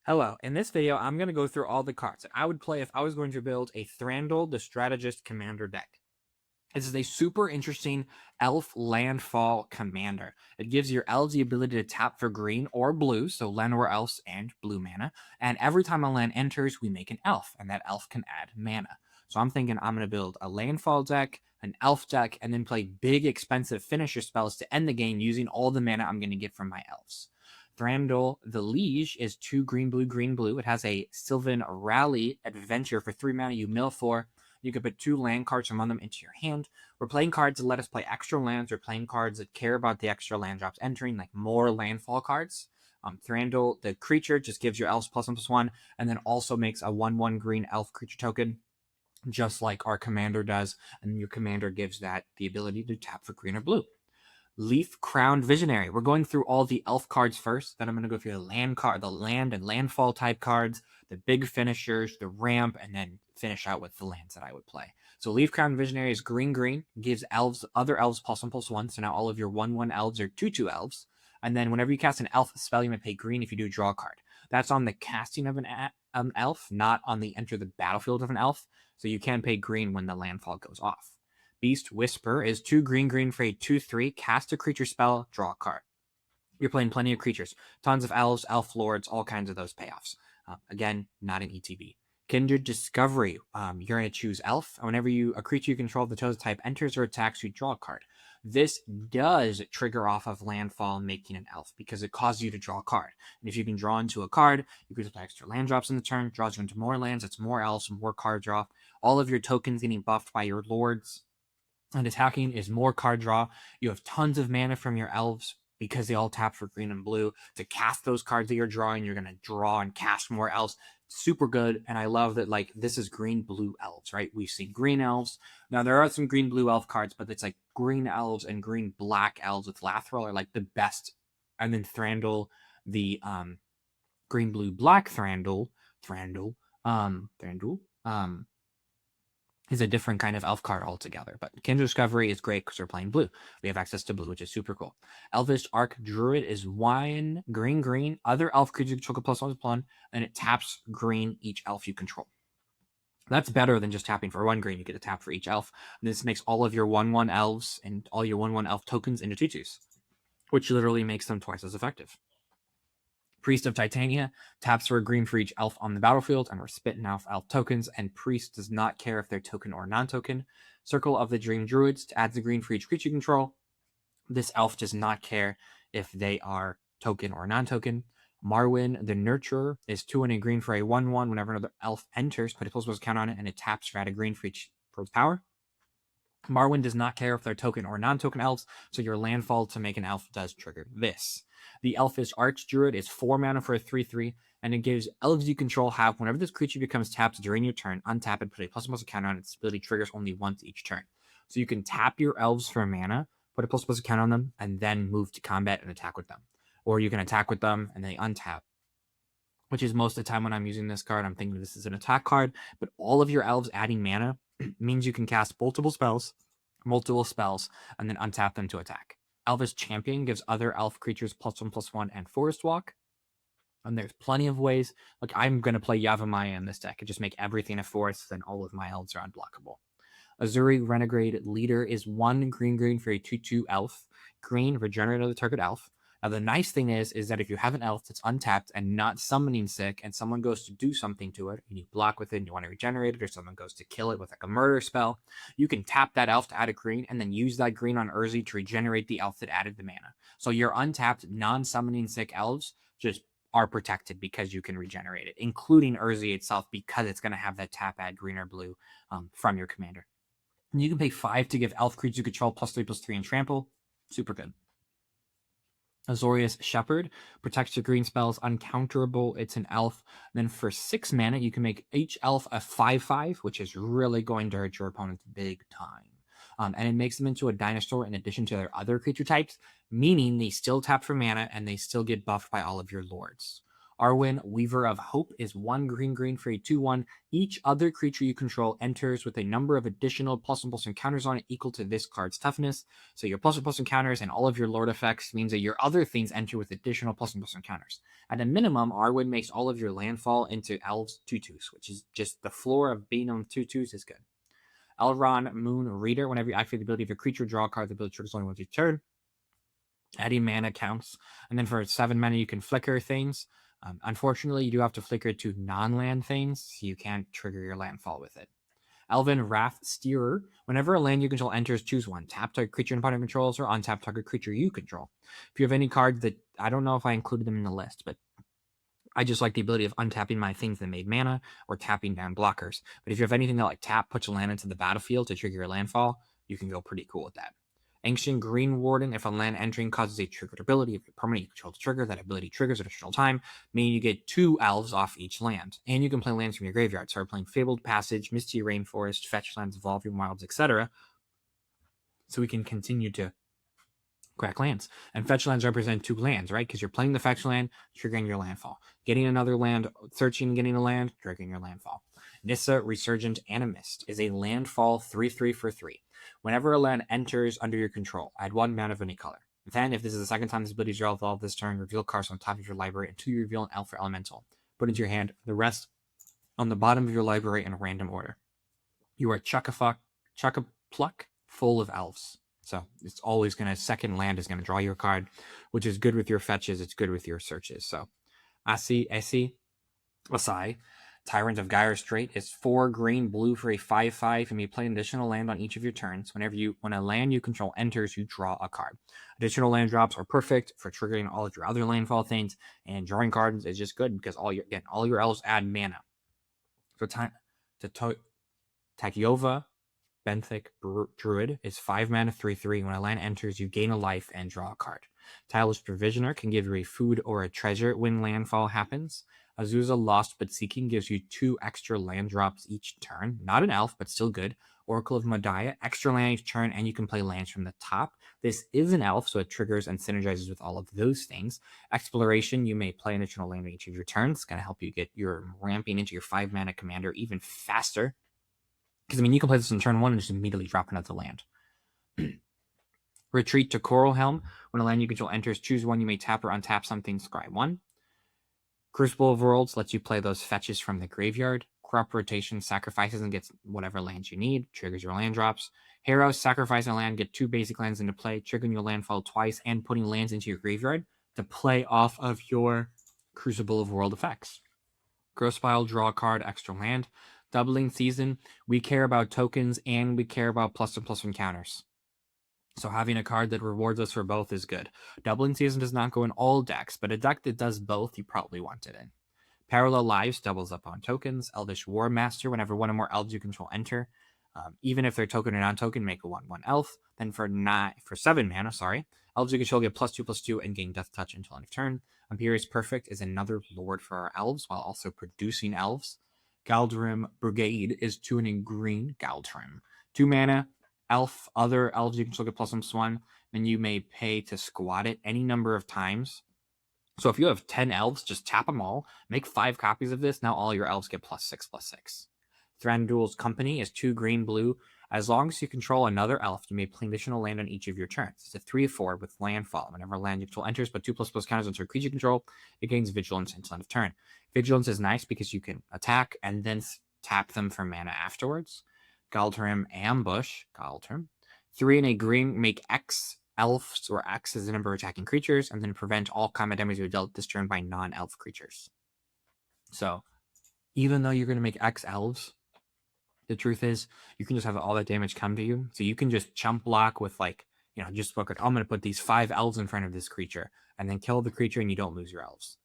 Hello, in this video, I'm going to go through all the cards that I would play if I was going to build a Thranduil the Strategist commander deck. This is a super interesting elf landfall commander. It gives your elves the ability to tap for green or blue, so Llanowar elves and blue mana. And every time a land enters, we make an elf, and that elf can add mana. So I'm thinking I'm going to build a landfall deck, an elf deck, and then play big, expensive finisher spells to end the game using all the mana I'm going to get from my elves. Thranduil the Liege is 2 green, blue, green, blue. It has a Sylvan Rally adventure for 3 mana. You mill 4. You can put 2 land cards among them into your hand. We're playing cards that let us play extra lands. We're playing cards that care about the extra land drops entering, like more landfall cards. Thranduil, the creature, just gives your elves +1/+1, and then also makes a 1/1 green elf creature token, just like our commander does. And your commander gives that the ability to tap for green or blue. Leaf Crowned Visionary. We're going through all the elf cards first. Then I'm going to go through the land card, the land and landfall type cards, the big finishers, the ramp, and then finish out with the lands that I would play. So Leaf Crowned Visionary is green green, gives elves other elves +1/+1. So now all of your 1/1 elves are 2/2 elves. And then whenever you cast an elf spell, you may pay green if you do draw a card. That's on the casting of an elf, not on the enter the battlefield of an elf. So you can pay green when the landfall goes off. Beast Whisper is 2 green green for a 2/3. Cast a creature spell, draw a card. You're playing plenty of creatures, tons of elves, elf lords, all kinds of those payoffs. Again, not an ETB. Kindred Discovery. You're going to choose elf. Whenever a creature you control of the chosen type enters or attacks, you draw a card. This does trigger off of landfall making an elf because it causes you to draw a card. And if you can draw into a card, you can play extra land drops in the turn, draws you into more lands, it's more elves, more card draw. All of your tokens getting buffed by your lords. And attacking is more card draw. You have tons of mana from your elves because they all tap for green and blue. To cast those cards that you're drawing, you're going to draw and cast more elves. Super good. And I love that, like, this is green blue elves, right? We've seen green elves. Now, there are some green blue elf cards, but it's like green elves and green black elves with Lathril are like the best. And then Thranduil, the green blue black Thranduil, is a different kind of elf card altogether. But Kindred Discovery is great because we're playing blue. We have access to blue, which is super cool. Elvish Arc Druid is 1 green green. Other elf creatures control +1/+1, and it taps green each elf you control. That's better than just tapping for 1 green. You get to tap for each elf. And this makes all of your 1/1 elves and all your 1/1 elf tokens into 2/2s, which literally makes them twice as effective. Priest of Titania taps for a green for each elf on the battlefield, and we're spitting off elf tokens, and Priest does not care if they're token or non-token. Circle of the Dream Druids adds a green for each creature you control. This elf does not care if they are token or non-token. Marwyn the Nurturer is 2 and a green for a 1/1. Whenever another elf enters, put a +1 count on it, and it taps for add a green for each for its power. Marwyn does not care if they're token or non-token elves, so your landfall to make an elf does trigger this. The Elfish Archdruid is 4 mana for a 3/3, and it gives elves you control have whenever this creature becomes tapped during your turn, untap it, put a +1 counter on it. Its ability triggers only once each turn. So you can tap your elves for mana, put a +1 counter on them, and then move to combat and attack with them. Or you can attack with them and they untap, which is most of the time when I'm using this card, I'm thinking this is an attack card, but all of your elves adding mana means you can cast multiple spells, and then untap them to attack. Elvish Champion gives other elf creatures +1/+1 and Forest Walk. And there's plenty of ways. Like, I'm going to play Yavimaya in this deck and just make everything a forest, then all of my elves are unblockable. Azuri Renegade Leader is 1 green green for a 2/2 elf. Green, regenerate the target elf. Now, the nice thing is that if you have an elf that's untapped and not summoning sick, and someone goes to do something to it, and you block with it and you want to regenerate it, or someone goes to kill it with like a murder spell, you can tap that elf to add a green, and then use that green on Urzi to regenerate the elf that added the mana. So your untapped, non-summoning sick elves just are protected because you can regenerate it, including Urzi itself, because it's going to have that tap add green or blue from your commander. And you can pay 5 to give elf creatures you control +3/+3 and trample. Super good. Azorius Shepherd protects your green spells, uncounterable. It's an elf. And then for 6 mana, you can make each elf a 5/5, which is really going to hurt your opponents big time. And it makes them into a dinosaur in addition to their other creature types, meaning they still tap for mana and they still get buffed by all of your lords. Arwen, Weaver of Hope, is 1 green for a 2/1. Each other creature you control enters with a number of additional +1/+1 encounters on it equal to this card's toughness. So your +1/+1 encounters and all of your Lord effects means that your other things enter with additional +1/+1 encounters. At a minimum, Arwen makes all of your landfall into Elves 2/2s, which is just the floor of being on 2/2s is good. Elrond, Moon Reader, whenever you activate the ability of your creature, draw a card. The ability triggers only once each turn. Adding mana counts. And then for 7 mana, you can flicker things. Unfortunately, you do have to flicker to non-land things, so you can't trigger your landfall with it. Elven Wrath Steerer. Whenever a land you control enters, choose one. Tap target creature and opponent controls, or untap target creature you control. If you have any cards that, I don't know if I included them in the list, but I just like the ability of untapping my things that made mana or tapping down blockers. But if you have anything that like tap, puts a land into the battlefield to trigger your landfall, you can go pretty cool with that. Ancient Green Warden, if a land entering causes a triggered ability, if your permanent you control the trigger, that ability triggers additional time, meaning you get 2 elves off each land. And you can play lands from your graveyard. So we're playing Fabled Passage, Misty Rainforest, Fetch Lands, Evolving Wilds, etc. So we can continue to crack lands. And fetch lands represent 2 lands, right? Because you're playing the fetch land, triggering your landfall. Getting another land, searching, getting a land, triggering your landfall. Nissa, Resurgent Animist is a landfall 3/3 for 3. Whenever a land enters under your control, add 1 mana of any color. Then, if this is the second time this ability is resolved this turn, reveal cards on top of your library until you reveal an elf or elemental. Put into your hand, the rest on the bottom of your library in a random order. You are Chuck-a-Pluck full of elves. So it's always going to, second land is going to draw your card, which is good with your fetches. It's good with your searches. So Asai, Tyrant of Gyre Strait is 4 green for a 5/5, and you play an additional land on each of your turns. When a land you control enters, you draw a card. Additional land drops are perfect for triggering all of your other landfall things, and drawing cards is just good because all your elves add mana. So Takiova Benthic Druid is 5 mana 3/3. When a land enters, you gain a life and draw a card. Tireless Provisioner can give you a food or a treasure when landfall happens. Azusa Lost But Seeking gives you 2 extra land drops each turn. Not an elf, but still good. Oracle of Modiah, extra land each turn, and you can play lands from the top. This is an elf, so it triggers and synergizes with all of those things. Exploration, you may play an additional land on each of your turns. It's going to help you get your ramping into your 5 mana commander even faster. Because, you can play this in turn 1 and just immediately drop another land. Retreat to Coral Helm. When a land you control enters, choose one. You may tap or untap something, scry 1. Crucible of Worlds lets you play those fetches from the graveyard. Crop Rotation sacrifices and gets whatever lands you need, triggers your land drops. Hero, sacrifice a land, get 2 basic lands into play, triggering your landfall twice, and putting lands into your graveyard to play off of your Crucible of World effects. Gross Pile, draw a card, extra land. Doubling Season, we care about tokens and we care about +1/+1 encounters. So having a card that rewards us for both is good. Doubling Season does not go in all decks, but a deck that does both, you probably want it in. Parallel Lives doubles up on tokens. Elvish War Master, whenever one or more elves you control enter, even if they're token or non-token, make a 1/1 elf. Then for 7 mana, elves you control get +2/+2 and gain Death Touch until end of turn. Imperious Perfect is another lord for our elves while also producing elves. Galdrim Brigade is 2 and in green. Galdrim, 2 mana elf. Other elves you control get +1/+1. Then you may pay to squat it any number of times. So if you have 10 elves, just tap them all, make 5 copies of this. Now all your elves get +6/+6. Thranduil's Company is 2 green. As long as you control another elf, you may play additional land on each of your turns. It's a 3/4 with landfall. Whenever a land you control enters, but 2/++ counters onto a creature you control, it gains Vigilance until end of turn. Vigilance is nice because you can attack and then tap them for mana afterwards. Galdrim Ambush, 3 and a green, make X elves, or X is the number of attacking creatures, and then prevent all combat damage you dealt this turn by non-elf creatures. So even though you're going to make X elves, the truth is you can just have all that damage come to you. So you can just chump block with just look like, I'm going to put these 5 elves in front of this creature and then kill the creature and you don't lose your elves.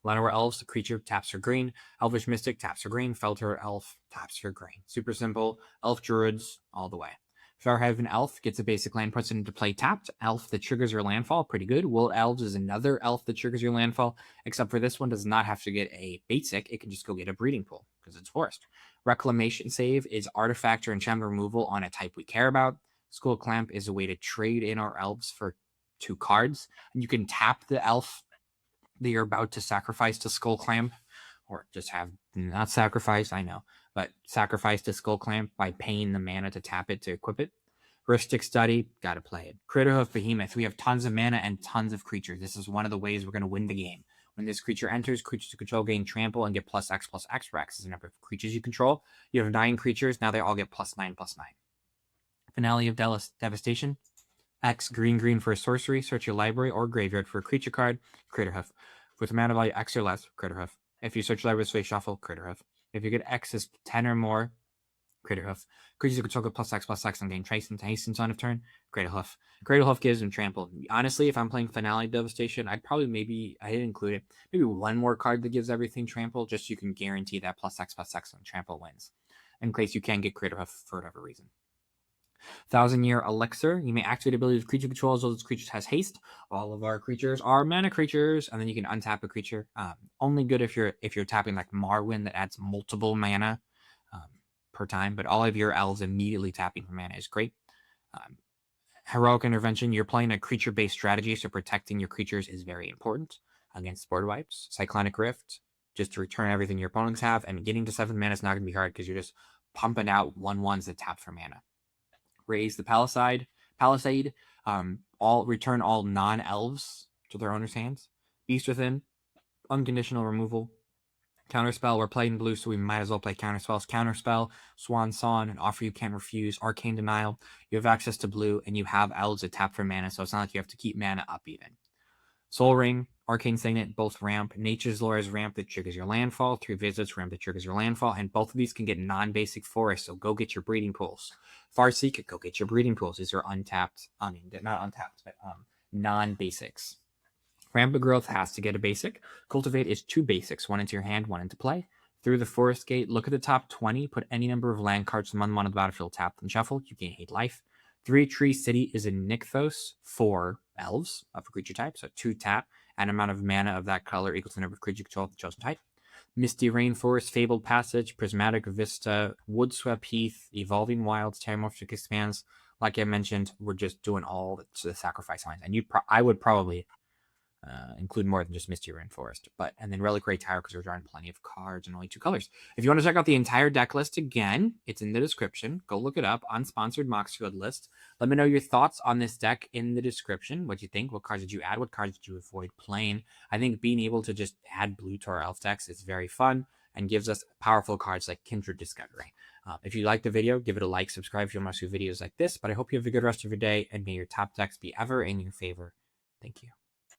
Llanowar Elves, the creature taps for green. Elvish Mystic taps for green. Felter Elf taps for green. Super simple. Elf Druids all the way. Fairhaven Elf gets a basic land, puts it into play tapped. Elf that triggers your landfall, pretty good. Wool Elves is another elf that triggers your landfall, except for this one does not have to get a basic. It can just go get a breeding pool because it's forest. Reclamation Save is artifact or enchantment removal on a type we care about. Skull Clamp is a way to trade in our elves for 2 cards. And you can tap the elf that you're about to sacrifice to Skull Clamp, or just have not sacrifice, I know, but sacrifice to Skull Clamp by paying the mana to tap it to equip it. Rhystic Study, gotta play it. Critterhoof Behemoth, we have tons of mana and tons of creatures. This is one of the ways we're going to win the game. When this creature enters, creatures you control gain trample and get +X for X is the number of creatures you control. You have 9 creatures, now they all get +9/+9. Finale of Devastation, X green for a sorcery, search your library or graveyard for a creature card, Critterhoof. With mana value X or less, Critterhoof. If you search your library, shuffle, Critterhoof. If you get X is 10 or more, Critterhoof. Creatures you control get +X and gain Hasten's on a turn, Critterhoof. Critterhoof gives them trample. Honestly, if I'm playing Finale Devastation, I'd probably I didn't include it, maybe one more card that gives everything trample, just so you can guarantee that +X on trample wins, in case you can get Critterhoof for whatever reason. 1,000-Year Elixir. You may activate ability of creature control as though this creature has haste. All of our creatures are mana creatures, and then you can untap a creature. Only good if you're tapping like Marwyn that adds multiple mana per time, but all of your elves immediately tapping for mana is great. Heroic Intervention. You're playing a creature-based strategy, so protecting your creatures is very important against board wipes. Cyclonic Rift, just to return everything your opponents have, and getting to 7 mana is not going to be hard because you're just pumping out 1/1s that tap for mana. Raise the Palisade. Return all non-elves to their owner's hands. Beast Within, unconditional removal. Counterspell, we're playing blue, so we might as well play counterspells. Counterspell, Swan Song, an offer you can't refuse. Arcane Denial, you have access to blue, and you have elves that tap for mana, so it's not like you have to keep mana up even. Soul Ring, Arcane Signet, both ramp. Nature's Lore is ramp that triggers your landfall. 3 visits, ramp that triggers your landfall. And both of these can get non-basic forests, so go get your breeding pools. Farseek, go get your breeding pools. These are untapped. Not untapped, but non-basics. Rampant Growth has to get a basic. Cultivate is 2 basics, 1 into your hand, 1 into play. Through the Forest Gate, look at the top 20, put any number of land cards from on the battlefield tapped and shuffled. You gain 8 life. 3 Tree City is a Nykthos for elves of a creature type, so 2 tap, and amount of mana of that color equals the number of creature control of the chosen type. Misty Rainforest, Fabled Passage, Prismatic Vista, Woodswept Heath, Evolving Wilds, Terramorphic Expanse. Like I mentioned, we're just doing all the sacrifice lines, and I would probably include more than just Misty Rainforest, and then Reliquary Tower because we're drawing plenty of cards and only 2 colors. If you want to check out the entire deck list again, it's in the description. Go look it up. Unsponsored Moxfield list. Let me know your thoughts on this deck in the description. What you think? What cards did you add? What cards did you avoid playing? I think being able to just add blue to our elf decks is very fun and gives us powerful cards like Kindred Discovery. If you liked the video, give it a like, subscribe if you want to see videos like this. But I hope you have a good rest of your day, and may your top decks be ever in your favor. Thank you.